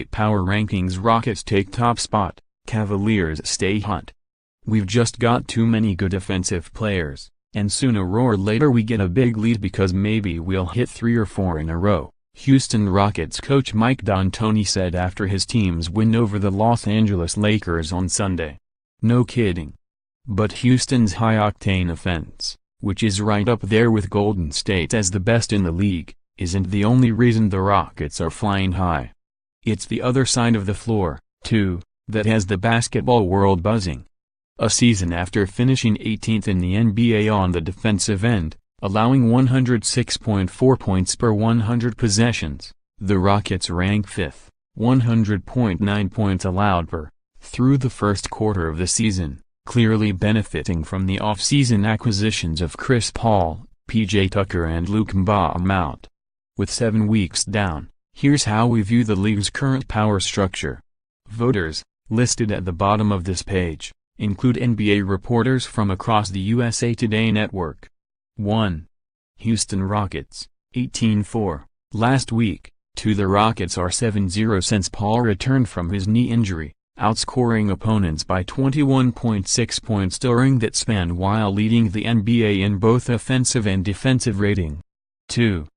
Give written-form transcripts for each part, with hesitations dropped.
State Power Rankings: Rockets take top spot, Cavaliers stay hot. We've just got too many good offensive players, and sooner or later we get a big lead because maybe we'll hit 3 or 4 in a row, Houston Rockets coach Mike D'Antoni said after his team's win over the Los Angeles Lakers on Sunday. No kidding. But Houston's high-octane offense, which is right up there with Golden State as the best in the league, isn't the only reason the Rockets are flying high. It's the other side of the floor, too, that has the basketball world buzzing. A season after finishing 18th in the NBA on the defensive end, allowing 106.4 points per 100 possessions, the Rockets rank 5th, 100.9 points allowed per, through the first quarter of the season, clearly benefiting from the off-season acquisitions of Chris Paul, PJ Tucker and Luke Mbah. With 7 weeks down, here's how we view the league's current power structure. Voters, listed at the bottom of this page, include NBA reporters from across the USA Today network. 1. Houston Rockets, 18-4. Last week, the Rockets are 7-0 since Paul returned from his knee injury, outscoring opponents by 21.6 points during that span while leading the NBA in both offensive and defensive rating. 2.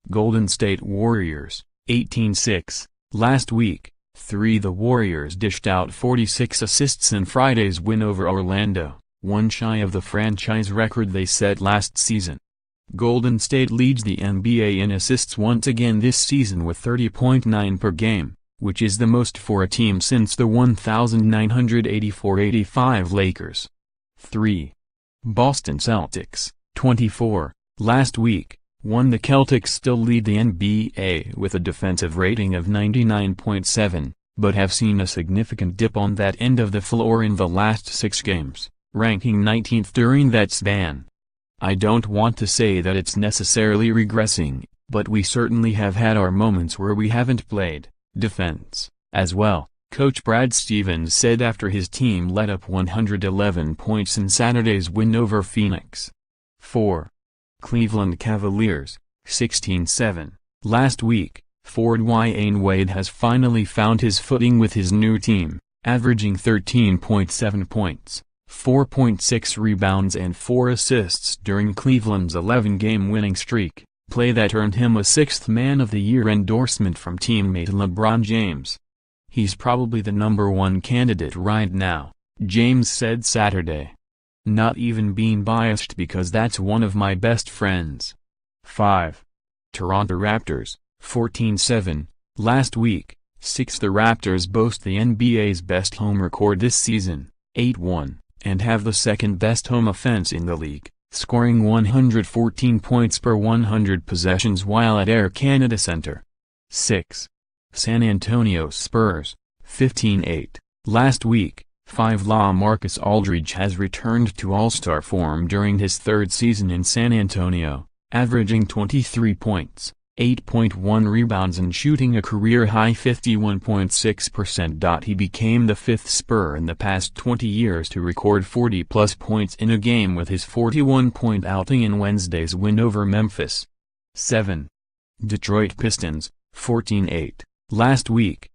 Golden State Warriors, 18-6. Last week, the Warriors dished out 46 assists in Friday's win over Orlando, one shy of the franchise record they set last season. Golden State leads the NBA in assists once again this season with 30.9 per game, which is the most for a team since the 1984-85 Lakers. 3. Boston Celtics, 24. Last week, the Celtics still lead the NBA with a defensive rating of 99.7, but have seen a significant dip on that end of the floor in the last 6 games, ranking 19th during that span. I don't want to say that it's necessarily regressing, but we certainly have had our moments where we haven't played defense as well, Coach Brad Stevens said after his team let up 111 points in Saturday's win over Phoenix. 4. Cleveland Cavaliers, 16-7. Last week, forward Dwyane Wade has finally found his footing with his new team, averaging 13.7 points, 4.6 rebounds and 4 assists during Cleveland's 11-game winning streak, play that earned him a 6th Man of the Year endorsement from teammate LeBron James. He's probably the #1 candidate right now, James said Saturday. Not even being biased because that's one of my best friends. 5. Toronto Raptors, 14-7. Last week, the Raptors boast the NBA's best home record this season, 8-1, and have the second-best home offense in the league, scoring 114 points per 100 possessions while at Air Canada Centre. 6. San Antonio Spurs, 15-8. Last week, LaMarcus Aldridge has returned to All-Star form during his 3rd season in San Antonio, averaging 23 points, 8.1 rebounds and shooting a career-high 51.6%. He became the 5th Spur in the past 20 years to record 40-plus points in a game with his 41-point outing in Wednesday's win over Memphis. 7. Detroit Pistons, 14-8. Last week,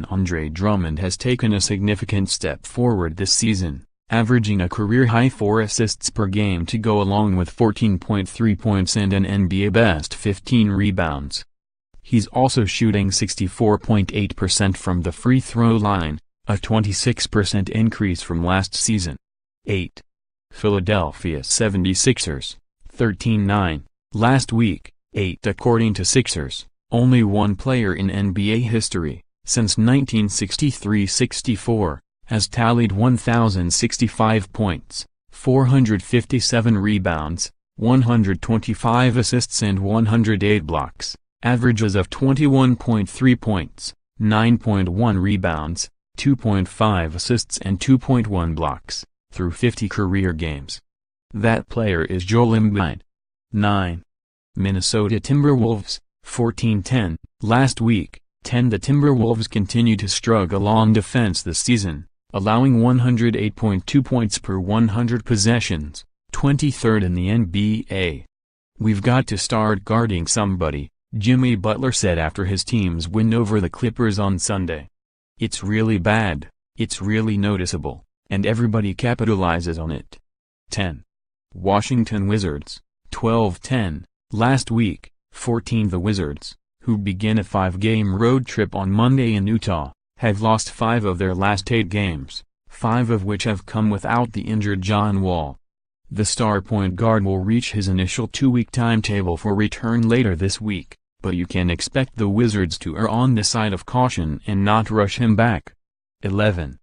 Andre Drummond has taken a significant step forward this season, averaging a career-high 4 assists per game to go along with 14.3 points and an NBA-best 15 rebounds. He's also shooting 64.8% from the free throw line, a 26% increase from last season. 8. Philadelphia 76ers, 13-9. Last week, according to Sixers, only one player in NBA history, since 1963-64, has tallied 1,065 points, 457 rebounds, 125 assists and 108 blocks, averages of 21.3 points, 9.1 rebounds, 2.5 assists and 2.1 blocks, through 50 career games. That player is Joel Embiid. 9. Minnesota Timberwolves, 14-10. Last week, the Timberwolves continue to struggle on defense this season, allowing 108.2 points per 100 possessions, 23rd in the NBA. We've got to start guarding somebody, Jimmy Butler said after his team's win over the Clippers on Sunday. "It's really bad, it's really noticeable, and everybody capitalizes on it." 10. Washington Wizards, 12-10, last week. 14. The Wizards, who began a 5-game road trip on Monday in Utah, have lost 5 of their last 8 games, 5 of which have come without the injured John Wall. The star point guard will reach his initial 2-week timetable for return later this week, but you can expect the Wizards to err on the side of caution and not rush him back. 11.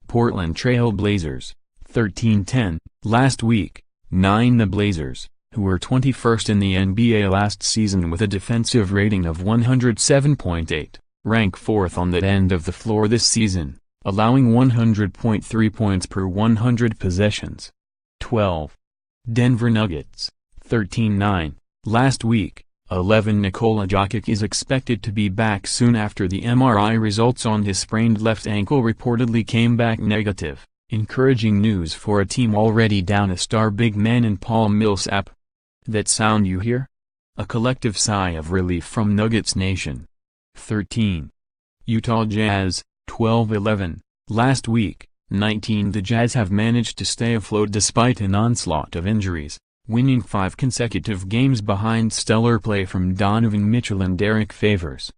Portland Trail Blazers, 13-10, last week. 9. The Blazers, who were 21st in the NBA last season with a defensive rating of 107.8, rank 4th on that end of the floor this season, allowing 100.3 points per 100 possessions. 12. Denver Nuggets, 13-9, last week. 11. Nikola Jokic is expected to be back soon after the MRI results on his sprained left ankle reportedly came back negative, encouraging news for a team already down a star big man in Paul Millsap. That sound you hear? A collective sigh of relief from Nuggets Nation. 13. Utah Jazz, 12-11, last week. 19. The Jazz have managed to stay afloat despite an onslaught of injuries, winning 5 consecutive games behind stellar play from Donovan Mitchell and Derek Favors.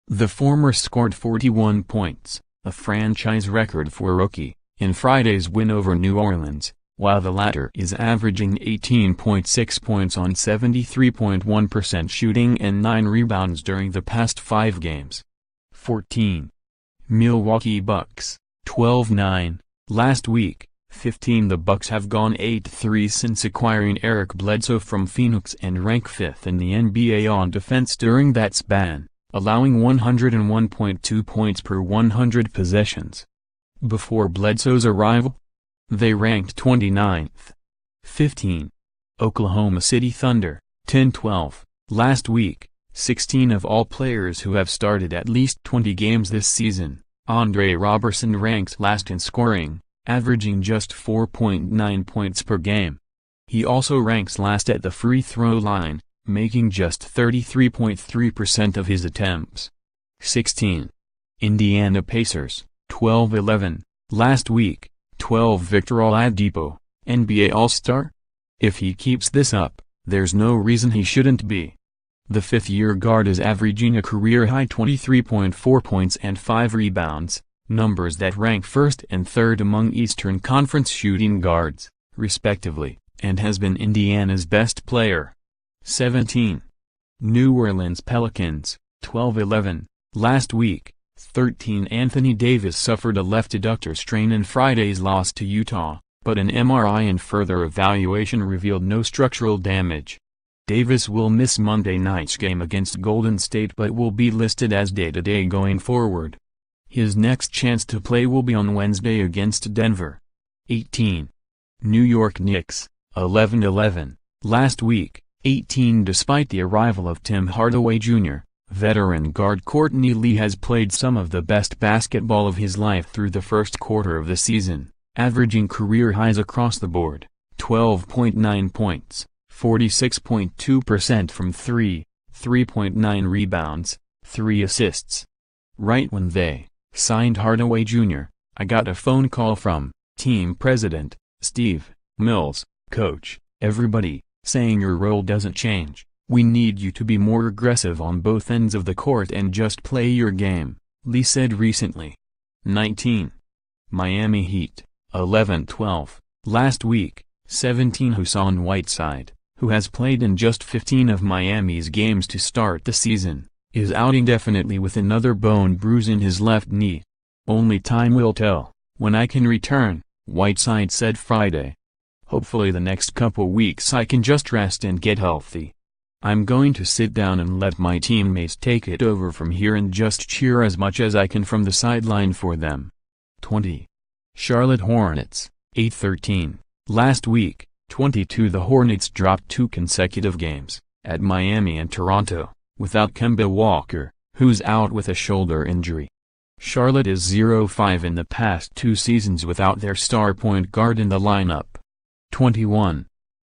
The former scored 41 points, a franchise record for a rookie, in Friday's win over New Orleans, while the latter is averaging 18.6 points on 73.1% shooting and 9 rebounds during the past 5 games. 14. Milwaukee Bucks, 12-9, last week. 15. The Bucks have gone 8-3 since acquiring Eric Bledsoe from Phoenix and rank 5th in the NBA on defense during that span, allowing 101.2 points per 100 possessions. Before Bledsoe's arrival, they ranked 29th. 15. Oklahoma City Thunder, 10-12, last week. 16. Of all players who have started at least 20 games this season, Andre Roberson ranks last in scoring, averaging just 4.9 points per game. He also ranks last at the free throw line, making just 33.3% of his attempts. 16. Indiana Pacers, 12-11, last week. 12. Victor Oladipo, NBA All-Star? If he keeps this up, there's no reason he shouldn't be. The fifth-year guard is averaging a career-high 23.4 points and 5 rebounds, numbers that rank first and third among Eastern Conference shooting guards, respectively, and has been Indiana's best player. 17. New Orleans Pelicans, 12-11, last week. 13. Anthony Davis suffered a left adductor strain in Friday's loss to Utah, but an MRI and further evaluation revealed no structural damage. Davis will miss Monday night's game against Golden State but will be listed as day-to-day going forward. His next chance to play will be on Wednesday against Denver. 18. New York Knicks, 11-11, last week. 18. Despite the arrival of Tim Hardaway Jr., veteran guard Courtney Lee has played some of the best basketball of his life through the first quarter of the season, averaging career highs across the board, 12.9 points, 46.2% from 3, 3.9 rebounds, 3 assists. Right when they signed Hardaway Jr., I got a phone call from team president, Steve Mills, coach, everybody, saying your role doesn't change. We need you to be more aggressive on both ends of the court and just play your game, Lee said recently. 19. Miami Heat, 11-12, last week. 17. Hassan Whiteside, who has played in just 15 of Miami's games to start the season, is out indefinitely with another bone bruise in his left knee. Only time will tell when I can return, Whiteside said Friday. Hopefully the next couple weeks I can just rest and get healthy. I'm going to sit down and let my teammates take it over from here and just cheer as much as I can from the sideline for them. 20. Charlotte Hornets, 8-13, last week. 22. The Hornets dropped 2 consecutive games, at Miami and Toronto, without Kemba Walker, who's out with a shoulder injury. Charlotte is 0-5 in the past 2 seasons without their star point guard in the lineup. 21.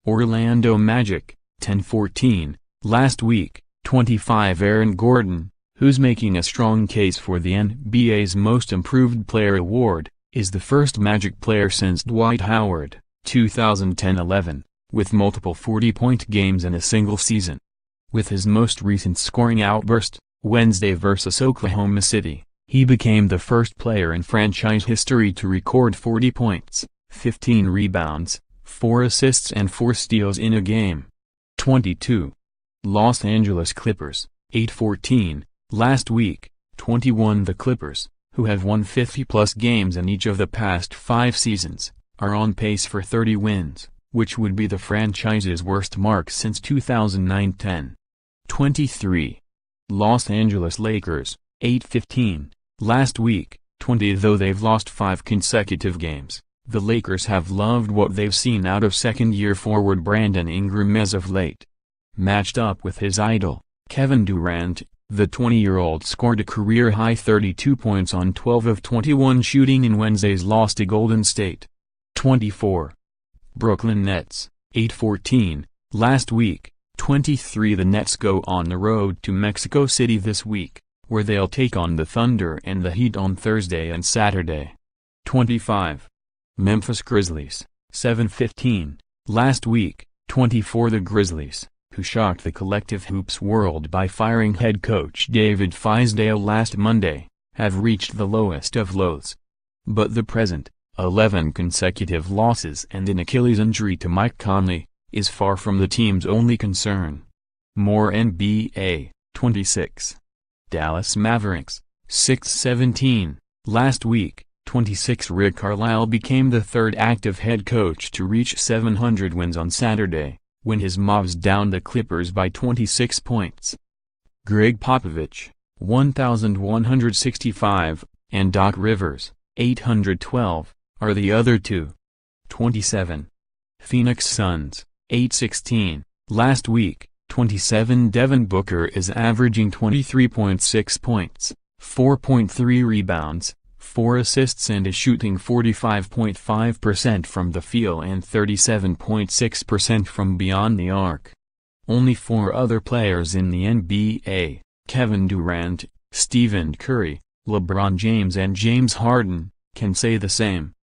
Orlando Magic, 10-14, last week. 25 Aaron Gordon, who's making a strong case for the NBA's Most Improved Player award, is the first Magic player since Dwight Howard, 2010-11, with multiple 40-point games in a single season. With his most recent scoring outburst, Wednesday versus Oklahoma City, he became the first player in franchise history to record 40 points, 15 rebounds, 4 assists and 4 steals in a game. 22. Los Angeles Clippers, 8-14, last week, 21. The Clippers, who have won 50-plus games in each of the past 5 seasons, are on pace for 30 wins, which would be the franchise's worst mark since 2009-10. 23. Los Angeles Lakers, 8-15, last week, 20. Though they've lost 5 consecutive games, the Lakers have loved what they've seen out of second-year forward Brandon Ingram as of late. Matched up with his idol, Kevin Durant, the 20-year-old scored a career-high 32 points on 12 of 21 shooting in Wednesday's loss to Golden State. 24. Brooklyn Nets, 8-14, last week, 23. The Nets go on the road to Mexico City this week, where they'll take on the Thunder and the Heat on Thursday and Saturday. 25. Memphis Grizzlies, 7-15, last week, 24. The Grizzlies, who shocked the collective hoops world by firing head coach David Fizdale last Monday, have reached the lowest of lows. But the present, 11 consecutive losses and an Achilles injury to Mike Conley, is far from the team's only concern. More NBA, 26. Dallas Mavericks, 6-17, last week, 26. Rick Carlisle became the third active head coach to reach 700 wins on Saturday, when his Mavs downed the Clippers by 26 points. Greg Popovich, 1,165, and Doc Rivers, 812, are the other two. 27. Phoenix Suns, 8-16, last week, 27. Devin Booker is averaging 23.6 points, 4.3 rebounds, 4 assists and is shooting 45.5% from the field and 37.6% from beyond the arc. Only 4 other players in the NBA, Kevin Durant, Stephen Curry, LeBron James and James Harden, can say the same.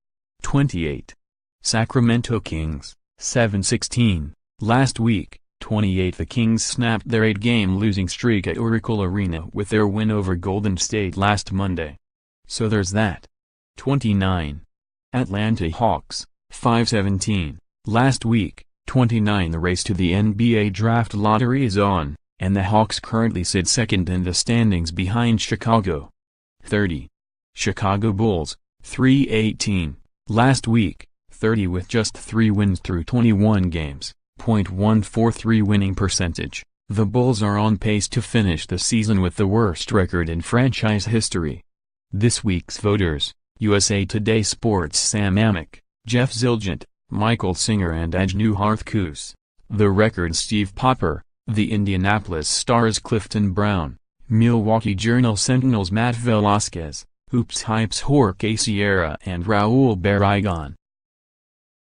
28. Sacramento Kings, 7-16, last week, 28. The Kings snapped their 8-game losing streak at Oracle Arena with their win over Golden State last Monday. So there's that. 29. Atlanta Hawks, 5-17, last week, 29. The race to the NBA draft lottery is on, and the Hawks currently sit second in the standings behind Chicago. 30. Chicago Bulls, 3-18, last week, 30. With just 3 wins through 21 games, .143 winning percentage, the Bulls are on pace to finish the season with the worst record in franchise history. This week's voters: USA Today Sports' Sam Amick, Jeff Zildjian, Michael Singer and Ajnu Harthkus. The Record Steve Popper, the Indianapolis Stars Clifton Brown, Milwaukee Journal Sentinel's Matt Velasquez, Hoops Hype's Jorge Sierra and Raul Barragan.